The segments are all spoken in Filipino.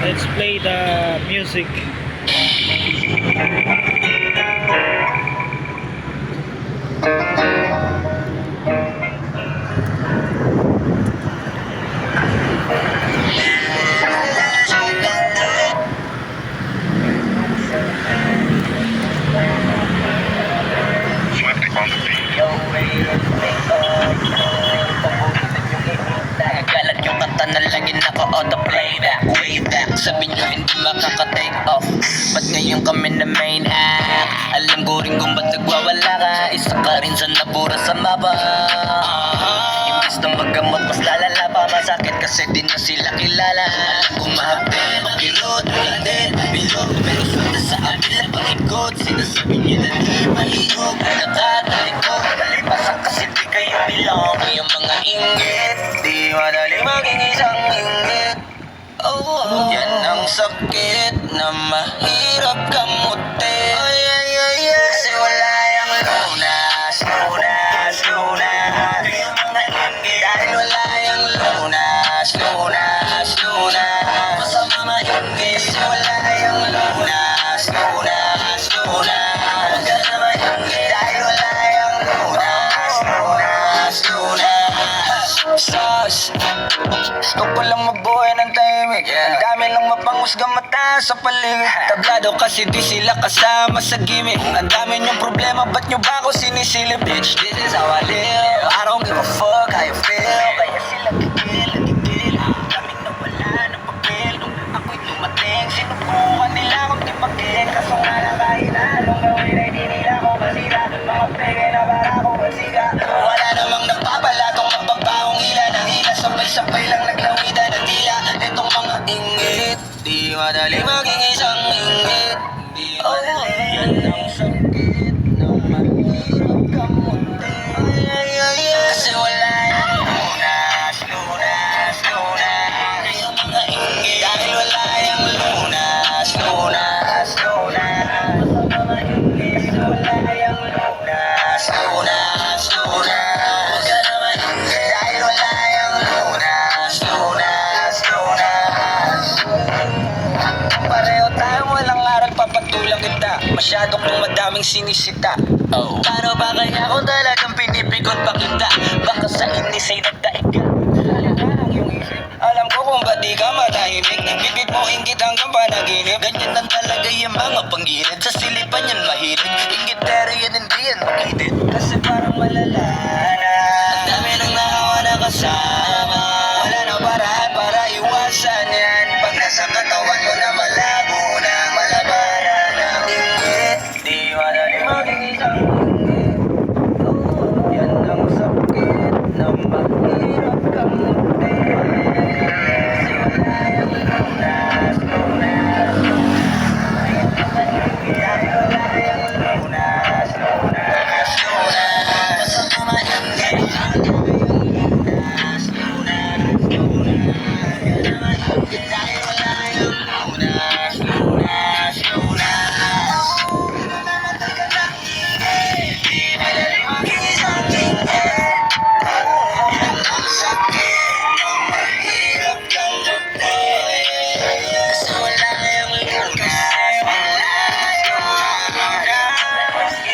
Let's play the music. Nagagalat yung kanta na lagi naka-auto playback. Way back, sabi nyo hindi makaka-take off. Ba't ngayon kami na main act? Alam ko rin kung ba't nagwawala ka. Isa ka rin sa nabura sa mapa. Imbis na magamot, mas lalala pa. Masakit kasi di na sila kilala. Alam ko mahapin, makilot, ulandin, bilog. Pero sunod sa abila pag-ikot. Sinasabi nyo na di malihog. Nakatalikod, kalipasan kasi di kayo bilong. Yung mga inggit, di madali maging isang inggit. Oh, yan ang sakit na mahirap kamutin. Kasi wala yung lunas, lunas, lunas. Yung mga inggit, dahil wala yung lunas, lunas, lunas. Masama mainggit, kasi wala yung lunas, lunas, lunas. Huwag ka na mainggit, dahil wala yung lunas, lunas, lunas. Sus, gusto ko lang mabuhay ng tahimik. Ang dami lang mapanghusgang mata sa paligid. Tablado kasi di sila kasama sa gimmick. Ang dami niyong problema, ba't niyo ba ako sinisilip? Bitch, this is how I live. I don't give a fuck how you feel. Kaya sila gigil, gigil. Ang daming nawala ng papel. Nung ako'y dumating, sinubukan nila akong timagin. Kaso nga lang kahit anong gawin ay di nila ako masira. Mga pege na para ako masira. Wala namang napapala tong mababahong hila ng hila. Sabay-sabay lang naglawitan ng dila. Itong mga inggit, di madali maging isang inggit. Di madali, yan ang sakit na mahirap kamutin. Kasi wala yung lunas, lunas, lunas. Yung mga inggit, dahil wala yung lunas, lunas, lunas. Sa mga inggit, kasi wala yung lunas, lunas, lunas. Huwag ka naman inggit, dahil wala yung lunas, lunas, lunas. Pareho tayong walang aral, papatulang kita. Masyado kong madaming sinisita. Paano ba kaya kung talagang pinipikon pa kita? Baka sa inis ay nagdaig ka. Lang yung isip. Alam ko kung ba't di ka matahimik. Bibig mo inggit hanggang panaginip. Ganyan lang talaga yung mga panggilid. Sa silipan yan mahilig. Inggitero yan hindi yan makitid. Kasi parang malala na ang dami nang nakawa na kasama. Wala na paraan para iwasan yan. Pag nasa katawan mo na malabo na malabanan ng inggit. Di madali maging isang inggit. Oh, yan ang sakit na mahirap kamutin. Kasi wala yung lunas, lunas, lunas. Dahil wala yung lunas, lunas, lunas. Basta mainggit. Lunas, lunas, lunas. Dahil wala yung lunas, lunas, lunas. Namamatay ka ng inggit. Di madali maging isang inggit. Yan ang sakit na mahirap kang lutin. Kasi wala yung lunas, lunas, lunas.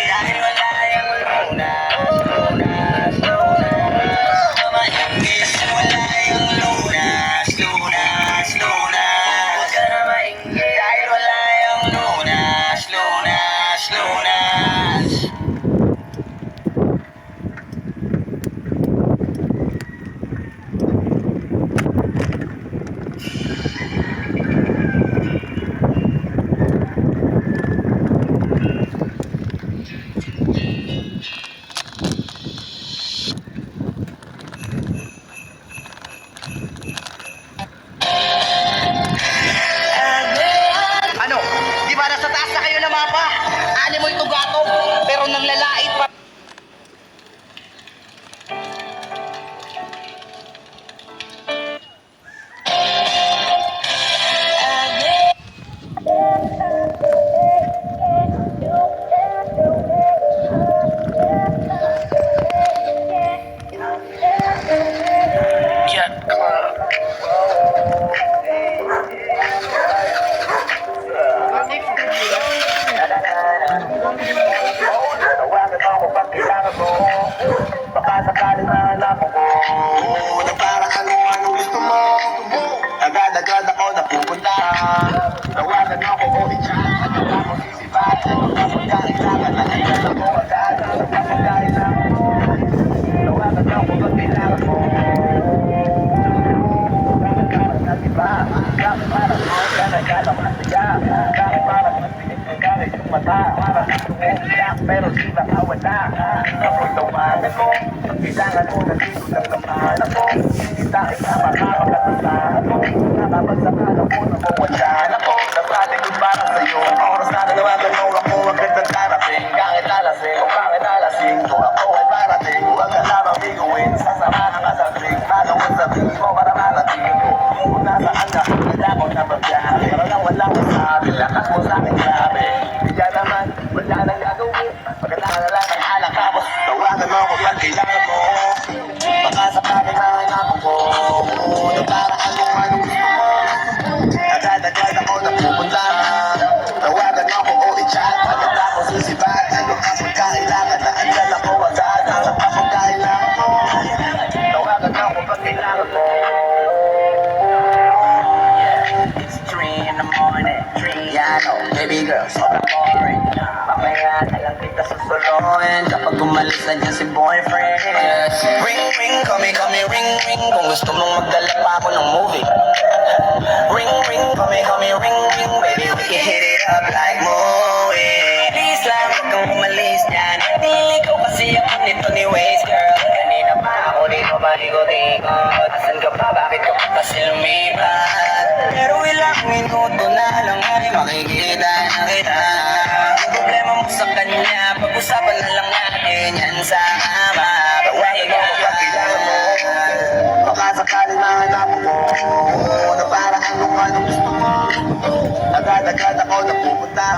Dahil wala yung lunas, lunas, lunas. Sa mainggit, kasi wala yung lunas, lunas, lunas. Bakit parang ka nagkala ko siya? Bakit parang nagagalit yung mata? Parang umiyak pero di makawala. Kapag tawanan mo, kailangan mo nandito lang naman ako. Hindi tayo na makakatasahan mo. Nakapagsakan ako na mawala ako. Napating ko para sa'yo. Oras na nanawagan mo ako, agad ng tarapin. Kahit alasing, kung bakit alasing, kung ako ay parating, huwag ka lamang biguin. Sasama ka sa trip, manong sabihin mo para marating ko. Kung nasaan ka, wala ko na magbiyahe. Pero lang wala ko sabi, lakas mo sa'kin grabe. Kaya naman, wala nang gagawin. Pagkataka na lang ang alak tapos tawagan mo kung pag kailangan mo. Baka sakali na hanapin ko. Na para anong gusto mo. Agad-agad ako napupunta. Tawagan mo ko o i-chat. Agad ako sisipat. Ano ka pagkailangan na andyan ako agad. Ano ka pagkailangan mo. Tawagan mo kung pag kailangan mo. It's 3 in the morning. 3, yeah, I know. Baby girl, sobrang boring. Mamaya na lang kita susuloyin kapag umalis na dyan si boyfriend. Ring, ring, call me, ring, ring. Kung gusto mong magdala pa ako ng movie. Ring, ring, call me, ring, ring. Baby, we can hit it up like movie. Please lang, huwag kang umalis dyan. Hindi ko kasi ako nito ni Waze, girl. Kanina pa ako dito baligo-tigot. Asan ka pa? Bakit ka pa kasi lumipat? Pero ilang minuto na lang ay makikita na kita. Ang problema mo sa kanya, pag-usapan na lang natin yan sa ama. Bawain mo Pag kailangan mo. Baka sakali na hanapin mo. Na para anong gusto mo. Agad-agad ako napupunta.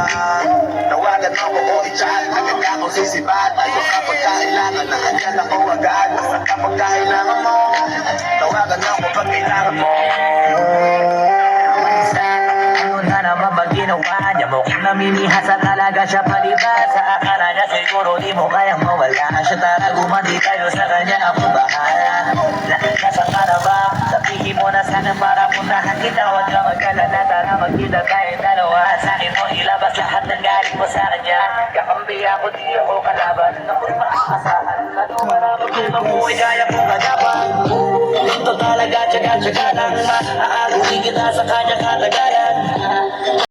Tawagan mo ko o i-chat. Agad ako sisipat. Ayaw ka pagkailangan na andyan ako agad. Basta kapag kailangan mo. Tawagan mo ko pag kailangan mo. ano na naman ba ginawa niya? Mukhang namimihasa talaga siya palibas. Sa akala niya siguro di mo kayang mawala. Siya tara gumandi tayo sa kanya, ako bahala. Nasaan ka na ba? Sabihin mo na sana para puntahan kita. Huwag ka magkalala, tara magkita tayo dalawa. Sa akin mo ilabas lahat ng galing mo sa kanya. Kakambi ako, di ako kalaban. Ako'y makakasahan. Ano marami kung mabuhay kaya kong kagapan. Ito talaga, tsaga-tsaga lang. Maaaguhin kita sa kanya katagalan.